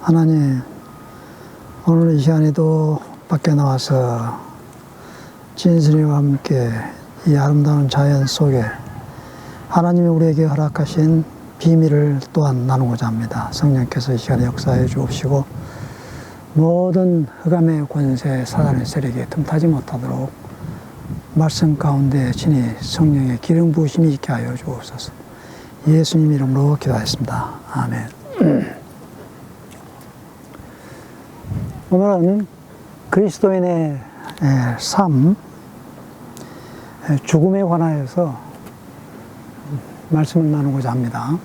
하나님, 오늘 이 시간에도 밖에 나와서 진순이와 함께 이 아름다운 자연 속에 하나님이 우리에게 허락하신 비밀을 또한 나누고자 합니다. 성령께서 이 시간에 역사해 주옵시고 모든 흑암의 권세, 사단의 세력에 틈타지 못하도록 말씀 가운데 친히 성령의 기름 부으심이 있게 하여 주옵소서. 예수님 이름으로 기도하였습니다. 아멘. 오늘은 그리스도인의 삶, 죽음에 관하여서 말씀을 나누고자 합니다.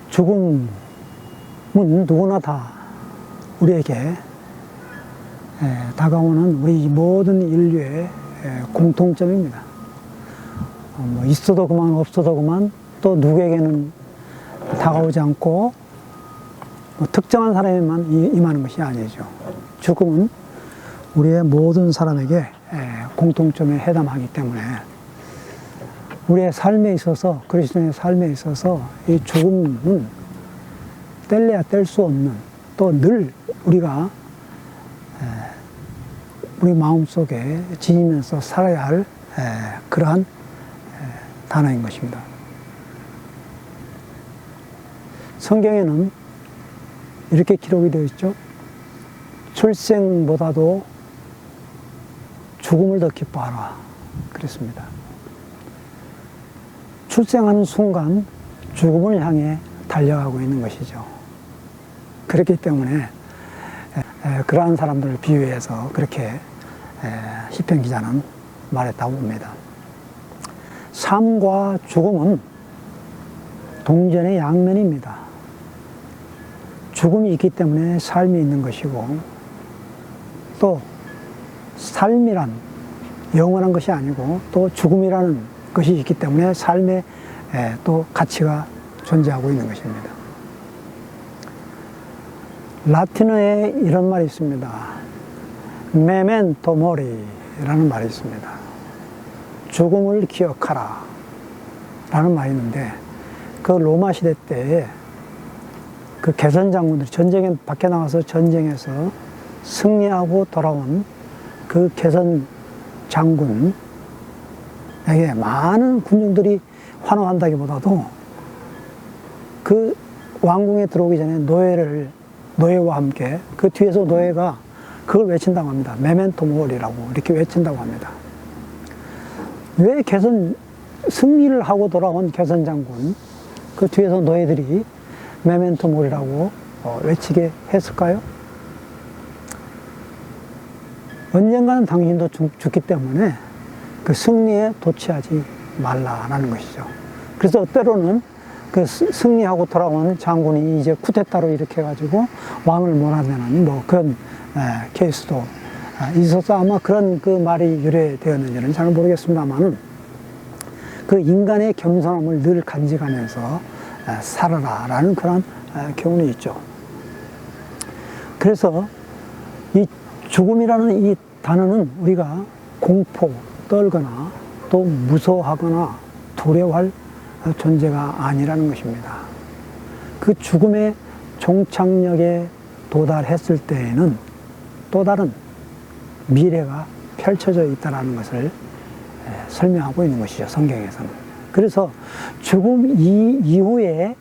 죽음은 누구나 다 우리에게 다가오는 우리 모든 인류의 공통점입니다. 뭐 있어도 그만 없어도 그만 또 누구에게는 다가오지 않고 뭐 특정한 사람에만 임하는 것이 아니죠. 죽음은 우리의 모든 사람에게 공통점에 해당하기 때문에 우리의 삶에 있어서, 그리스도인의 삶에 있어서 이 죽음은 뗄래야 뗄 수 없는, 또 늘 우리가 우리 마음속에 지니면서 살아야 할 그러한 단어인 것입니다. 성경에는 이렇게 기록이 되어 있죠. 출생보다도 죽음을 더 기뻐하라 그랬습니다. 출생하는 순간 죽음을 향해 달려가고 있는 것이죠. 그렇기 때문에 그러한 사람들을 비유해서 그렇게 시편 기자는 말했다고 봅니다. 삶과 죽음은 동전의 양면입니다. 죽음이 있기 때문에 삶이 있는 것이고, 또 삶이란 영원한 것이 아니고 또 죽음이라는 것이 있기 때문에 삶에 또 가치가 존재하고 있는 것입니다. 라틴어에 이런 말이 있습니다. 메멘토 모리라는 말이 있습니다. 죽음을 기억하라 라는 말이 있는데, 그 로마 시대 때에 그 개선 장군들이 전쟁에 밖에 나가서 전쟁에서 승리하고 돌아온 그 개선 장군에게 많은 군중들이 환호한다기보다도 그 왕궁에 들어오기 전에 노예와 함께 그 뒤에서 노예가 그걸 외친다고 합니다. 메멘토 모리라고 이렇게 외친다고 합니다. 왜 승리를 하고 돌아온 개선 장군, 그 뒤에서 노예들이 메멘토 모리라고 외치게 했을까요? 언젠가는 당신도 죽기 때문에 그 승리에 도취하지 말라라는 것이죠. 그래서 때로는 그 승리하고 돌아온 장군이 이제 쿠데타로 이렇게 해가지고 왕을 몰아내는 뭐 그런 케이스도 있어서 아마 그런 그 말이 유래되었는지는 잘 모르겠습니다만은, 그 인간의 겸손함을 늘 간직하면서 살아라라는 그런 교훈이 있죠. 그래서 이 죽음이라는 이 단어는 우리가 공포, 떨거나 또 무서워하거나 두려워할 존재가 아니라는 것입니다. 그 죽음의 종착역에 도달했을 때에는 또 다른 미래가 펼쳐져 있다는 것을 설명하고 있는 것이죠, 성경에서는. 그래서 죽음 이후에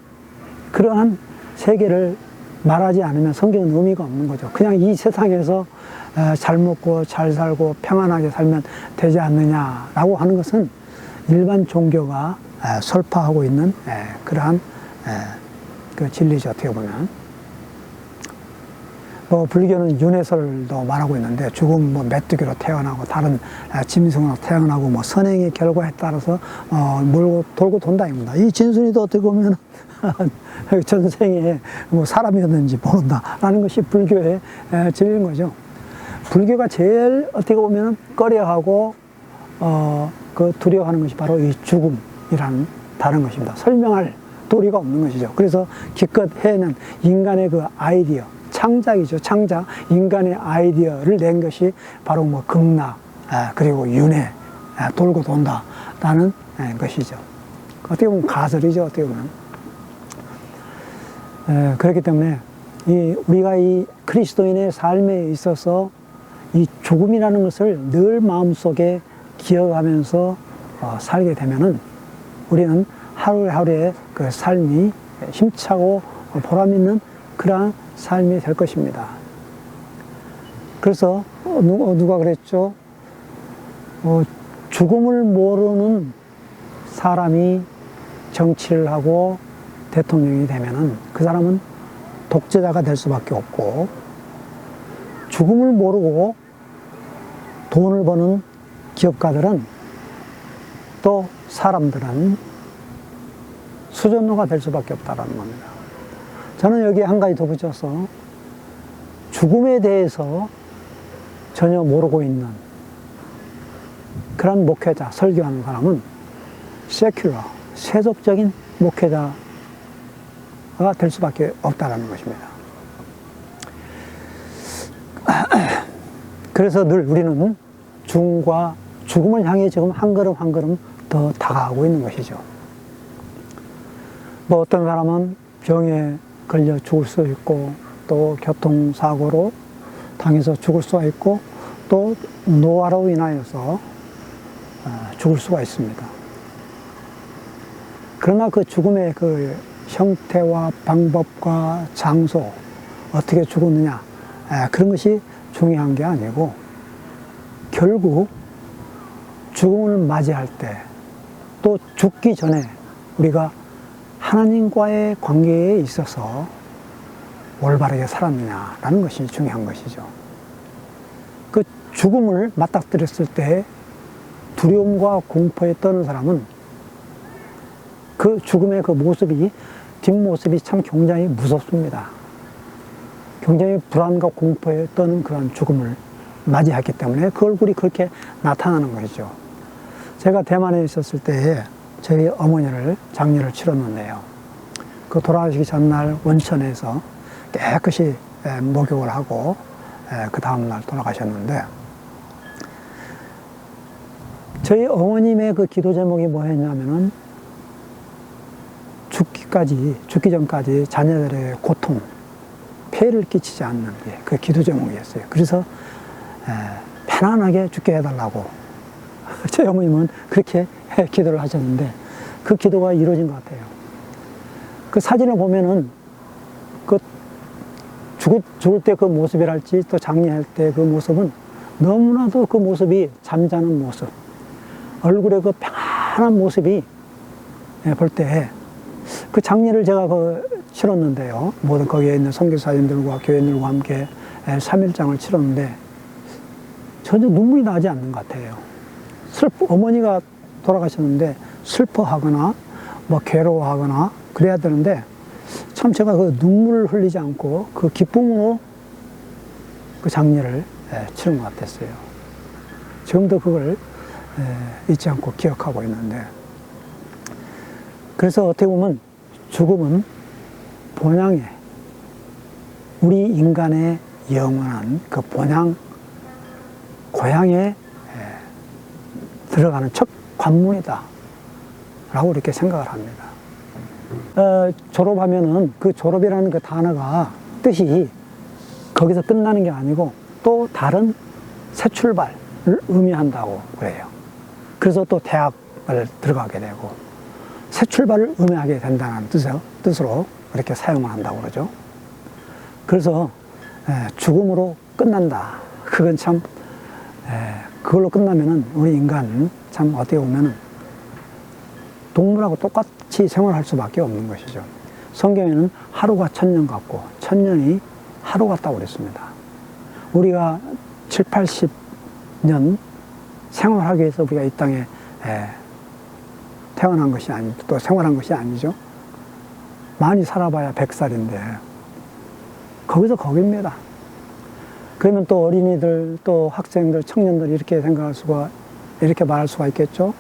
그러한 세계를 말하지 않으면 성경은 의미가 없는 거죠. 그냥 이 세상에서 잘 먹고 잘 살고 평안하게 살면 되지 않느냐라고 하는 것은 일반 종교가 설파하고 있는 그러한 그 진리죠, 어떻게 보면. 뭐 불교는 윤회설도 말하고 있는데, 죽음 뭐 메뚜기로 태어나고 다른 짐승으로 태어나고 뭐 선행의 결과에 따라서 몰고 돌고 돈다입니다. 이 진순이도 어떻게 보면 전생에 뭐 사람이었는지 모른다라는 것이 불교의 진리인 거죠. 불교가 제일 어떻게 보면 꺼려하고 그 두려워하는 것이 바로 이 죽음이라는 다른 것입니다. 설명할 도리가 없는 것이죠. 그래서 기껏 해낸 인간의 그 아이디어, 창작이죠. 창작, 인간의 아이디어를 낸 것이 바로 뭐 극락, 그리고 윤회, 돌고 돈다라는 것이죠. 어떻게 보면 가설이죠. 어떻게 보면. 그렇기 때문에 우리가 이 그리스도인의 삶에 있어서 이 죽음이라는 것을 늘 마음속에 기억하면서 살게 되면은 우리는 하루하루의 그 삶이 힘차고 보람 있는 그러한 삶이 될 것입니다. 그래서 누가 그랬죠? 죽음을 모르는 사람이 정치를 하고 대통령이 되면은 그 사람은 독재자가 될 수밖에 없고, 죽음을 모르고 돈을 버는 기업가들은 또 사람들은 수전노가 될 수밖에 없다는 겁니다. 저는 여기에 한 가지 더 붙여서 죽음에 대해서 전혀 모르고 있는 그런 목회자, 설교하는 사람은 세큘러, 세속적인 목회자가 될 수밖에 없다는 것입니다. 그래서 늘 우리는 죽음을 향해 지금 한 걸음 한 걸음 더 다가가고 있는 것이죠. 뭐 어떤 사람은 병에 걸려 죽을 수 있고, 또 교통사고로 당해서 죽을 수가 있고, 또 노화로 인하여서 죽을 수가 있습니다. 그러나 그 죽음의 그 형태와 방법과 장소, 어떻게 죽었느냐, 그런 것이 중요한 게 아니고, 결국 죽음을 맞이할 때, 또 죽기 전에 우리가 하나님과의 관계에 있어서 올바르게 살았느냐라는 것이 중요한 것이죠. 그 죽음을 맞닥뜨렸을 때 두려움과 공포에 떠는 사람은 그 죽음의 그 모습이, 뒷모습이 참 굉장히 무섭습니다. 굉장히 불안과 공포에 떠는 그런 죽음을 맞이했기 때문에 그 얼굴이 그렇게 나타나는 것이죠. 제가 대만에 있었을 때에 저희 어머니를 장례를 치렀는데요. 그 돌아가시기 전날 원천에서 깨끗이 목욕을 하고 그 다음날 돌아가셨는데, 저희 어머님의 그 기도 제목이 뭐였냐면은 죽기 전까지 자녀들의 고통, 폐해를 끼치지 않는 게 그 기도 제목이었어요. 그래서 편안하게 죽게 해달라고 저희 어머님은 그렇게 기도를 하셨는데, 그 기도가 이루어진 것 같아요. 그 사진을 보면은 그 죽을 때 그 모습이랄지, 또 장례할 때 그 모습은 너무나도 그 모습이 잠자는 모습, 얼굴에 그 평안한 모습이 볼 때, 그 장례를 제가 치렀는데요. 모든 거기에 있는 선교사님들과 교인들과 함께 3일장을 치렀는데 전혀 눈물이 나지 않는 것 같아요. 어머니가 돌아가셨는데 슬퍼하거나 뭐 괴로워하거나 그래야 되는데, 참 제가 그 눈물을 흘리지 않고 그 기쁨으로 그 장례를 치른 것 같았어요. 지금도 그걸 잊지 않고 기억하고 있는데, 그래서 어떻게 보면 죽음은 본향에, 우리 인간의 영원한 그 본향, 고향에 들어가는 첫 관문이다 라고 이렇게 생각을 합니다. 졸업하면은 그 졸업이라는 그 단어가 뜻이 거기서 끝나는 게 아니고 또 다른 새 출발을 의미한다고 그래요. 그래서 또 대학을 들어가게 되고 새 출발을 의미하게 된다는 뜻으로 그렇게 사용을 한다고 그러죠. 그래서 죽음으로 끝난다. 그건 참 그걸로 끝나면은 우리 인간 참 어떻게 보면은 동물하고 똑같이 생활할 수밖에 없는 것이죠. 성경에는 하루가 천년 같고 천년이 하루 같다고 그랬습니다. 우리가 7, 80년 생활하기 위해서 우리가 이 땅에 태어난 것이 아니고 또 생활한 것이 아니죠. 많이 살아봐야 100살인데 거기서 거기입니다. 그러면 또 어린이들, 또 학생들, 청년들 이렇게 이렇게 말할 수가 있겠죠.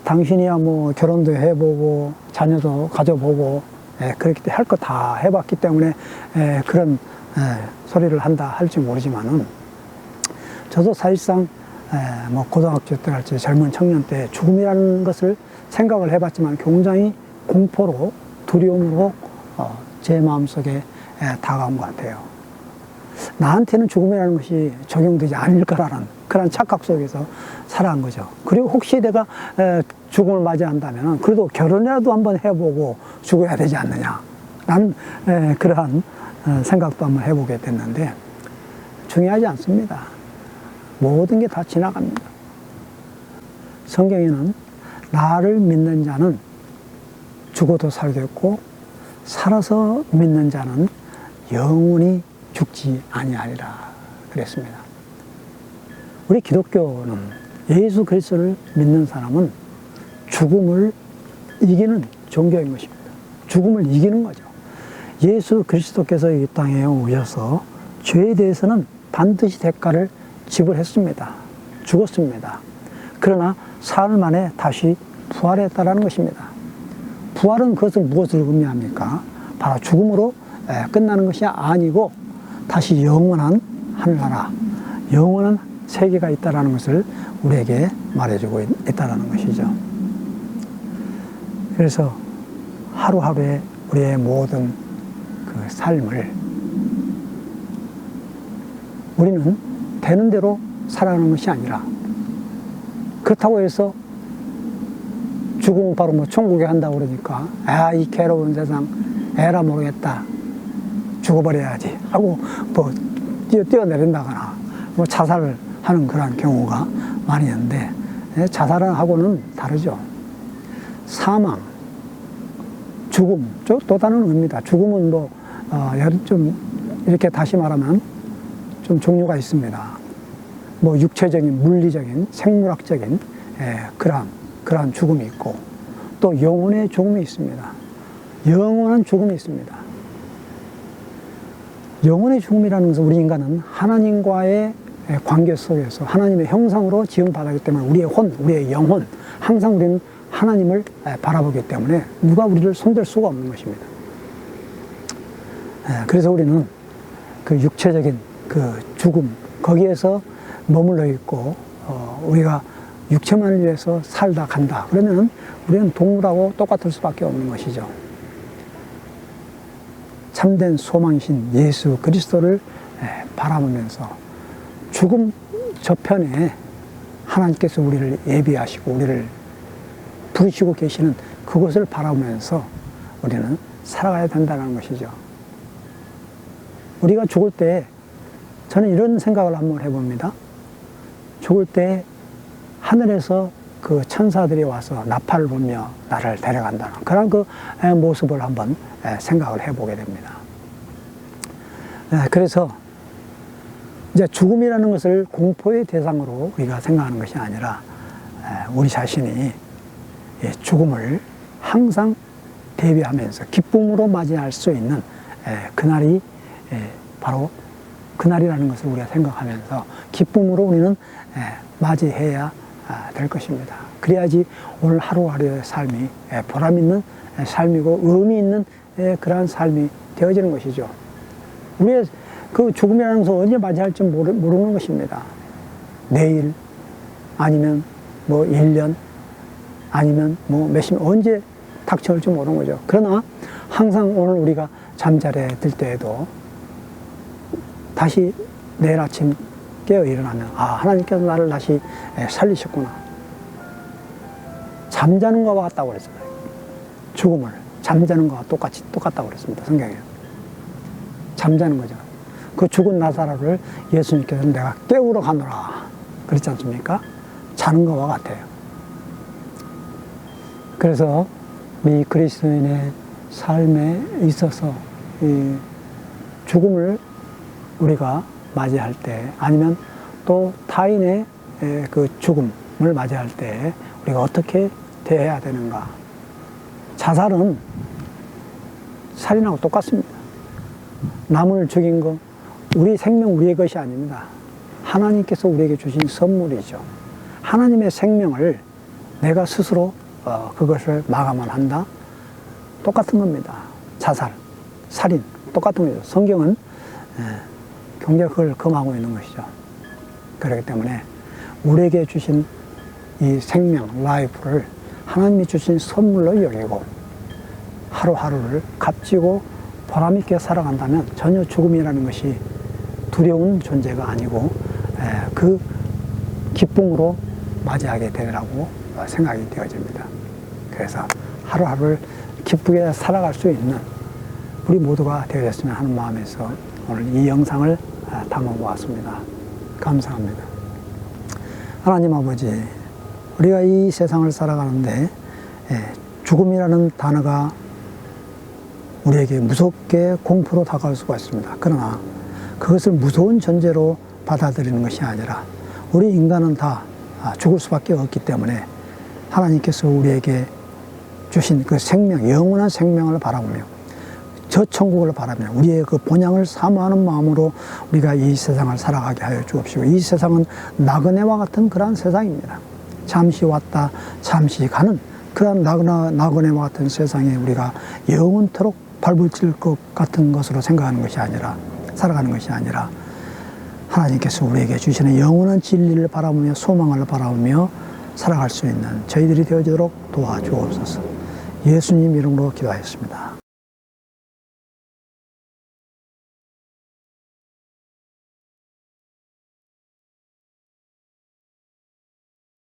당신이야 뭐 결혼도 해보고 자녀도 가져보고 그렇게 할 거 다 해봤기 때문에 그런 소리를 한다 할지 모르지만은, 저도 사실상 뭐 고등학교 때 할지 젊은 청년 때 죽음이라는 것을 생각을 해봤지만 굉장히 공포로, 두려움으로 제 마음속에 다가온 것 같아요. 나한테는 죽음이라는 것이 적용되지 않을 거라는 그런 착각 속에서 살아간 거죠. 그리고 혹시 내가 죽음을 맞이한다면 그래도 결혼이라도 한번 해보고 죽어야 되지 않느냐 라는 그러한 생각도 한번 해보게 됐는데, 중요하지 않습니다. 모든 게 다 지나갑니다. 성경에는 나를 믿는 자는 죽어도 살겠고 살아서 믿는 자는 영원히 죽지 아니하리라 그랬습니다. 우리 기독교는 예수 그리스도를 믿는 사람은 죽음을 이기는 종교인 것입니다. 죽음을 이기는 거죠. 예수 그리스도께서 이 땅에 오셔서 죄에 대해서는 반드시 대가를 지불했습니다. 죽었습니다. 그러나 사흘 만에 다시 부활했다라는 것입니다. 부활은 그것을 무엇을 의미합니까? 바로 죽음으로 끝나는 것이 아니고 다시 영원한 하늘나라, 영원한 세계가 있다는 것을 우리에게 말해주고 있다는 것이죠. 그래서 하루하루의 우리의 모든 그 삶을 우리는 되는 대로 살아가는 것이 아니라, 그렇다고 해서 죽음은 바로 뭐 천국에 간다고 그러니까 이 괴로운 세상 에라 모르겠다, 죽어버려야지 하고 뭐 뛰어내린다거나 뭐 자살을 하는 그런 경우가 많이 있는데, 자살하고는 다르죠. 사망, 죽음, 또 다른 의미입니다. 죽음은 뭐 좀 이렇게 다시 말하면 좀 종류가 있습니다. 뭐 육체적인, 물리적인, 생물학적인 그러한 죽음이 있고, 또 영혼의 죽음이 있습니다. 영원한 죽음이 있습니다. 영혼의 죽음이라는 것은 우리 인간은 하나님과의 관계 속에서 하나님의 형상으로 지음받았기 때문에 우리의 혼, 우리의 영혼, 항상 우리는 하나님을 바라보기 때문에 누가 우리를 손댈 수가 없는 것입니다. 그래서 우리는 그 육체적인 그 죽음, 거기에서 머물러 있고, 우리가 육체만을 위해서 살다 간다 그러면 우리는 동물하고 똑같을 수밖에 없는 것이죠. 참된 소망이신 예수 그리스도를 바라보면서 죽음 저편에 하나님께서 우리를 예비하시고 우리를 부르시고 계시는 그것을 바라보면서 우리는 살아가야 된다는 것이죠. 우리가 죽을 때 저는 이런 생각을 한번 해봅니다. 죽을 때 하늘에서 그 천사들이 와서 나팔을 불며 나를 데려간다는 그런 그 모습을 한번 생각을 해보게 됩니다. 그래서 이제 죽음이라는 것을 공포의 대상으로 우리가 생각하는 것이 아니라 우리 자신이 죽음을 항상 대비하면서 기쁨으로 맞이할 수 있는 그날이 바로 그날이라는 것을 우리가 생각하면서 기쁨으로 우리는 맞이해야 될 것입니다. 그래야지 오늘 하루하루의 삶이 보람 있는 삶이고 의미 있는 그러한 삶이 되어지는 것이죠. 우리의 그 죽음이라는 것을 언제 맞이할지 모르는 것입니다. 내일, 아니면 뭐 1년, 아니면 뭐 몇십 년, 언제 닥쳐올지 모르는 거죠. 그러나 항상 오늘 우리가 잠자리에 들 때에도 다시 내일 아침 깨어 일어나면 하나님께서 나를 다시 살리셨구나. 잠자는 것과 같다고 그랬잖아요. 죽음을 잠자는 것과 똑같다고 그랬습니다. 성경에. 잠자는 거죠. 그 죽은 나사로를 예수님께서 내가 깨우러 가노라 그랬지 않습니까? 자는 것과 같아요. 그래서 이 그리스도인의 삶에 있어서 이 죽음을 우리가 맞이할 때, 아니면 또 타인의 그 죽음을 맞이할 때 우리가 어떻게 대해야 되는가. 자살은 살인하고 똑같습니다. 남을 죽인 거, 우리 생명 우리의 것이 아닙니다. 하나님께서 우리에게 주신 선물이죠. 하나님의 생명을 내가 스스로 그것을 마감을 한다? 똑같은 겁니다. 자살, 살인, 똑같은 거죠. 성경은 굉장히 그걸 금하고 있는 것이죠. 그렇기 때문에 우리에게 주신 이 생명, 라이프를 하나님이 주신 선물로 여기고 하루하루를 값지고 보람있게 살아간다면 전혀 죽음이라는 것이 두려운 존재가 아니고 그 기쁨으로 맞이하게 되리라고 생각이 되어집니다. 그래서 하루하루를 기쁘게 살아갈 수 있는 우리 모두가 되어졌으면 하는 마음에서 오늘 이 영상을 담아보았습니다. 감사합니다. 하나님 아버지, 우리가 이 세상을 살아가는데 죽음이라는 단어가 우리에게 무섭게 공포로 다가올 수가 있습니다. 그러나 그것을 무서운 존재로 받아들이는 것이 아니라 우리 인간은 다 죽을 수밖에 없기 때문에 하나님께서 우리에게 주신 그 생명, 영원한 생명을 바라보며 저 천국을 바라며 우리의 그 본향을 사모하는 마음으로 우리가 이 세상을 살아가게 하여 주옵시고, 이 세상은 나그네와 같은 그러한 세상입니다. 잠시 왔다 잠시 가는 그런 나그네와 같은 세상에 우리가 영원토록 발붙일 것 같은 것으로 생각하는 것이 아니라, 살아가는 것이 아니라 하나님께서 우리에게 주시는 영원한 진리를 바라보며 소망을 바라보며 살아갈 수 있는 저희들이 되어지도록 도와주옵소서. 예수님 이름으로 기도하였습니다.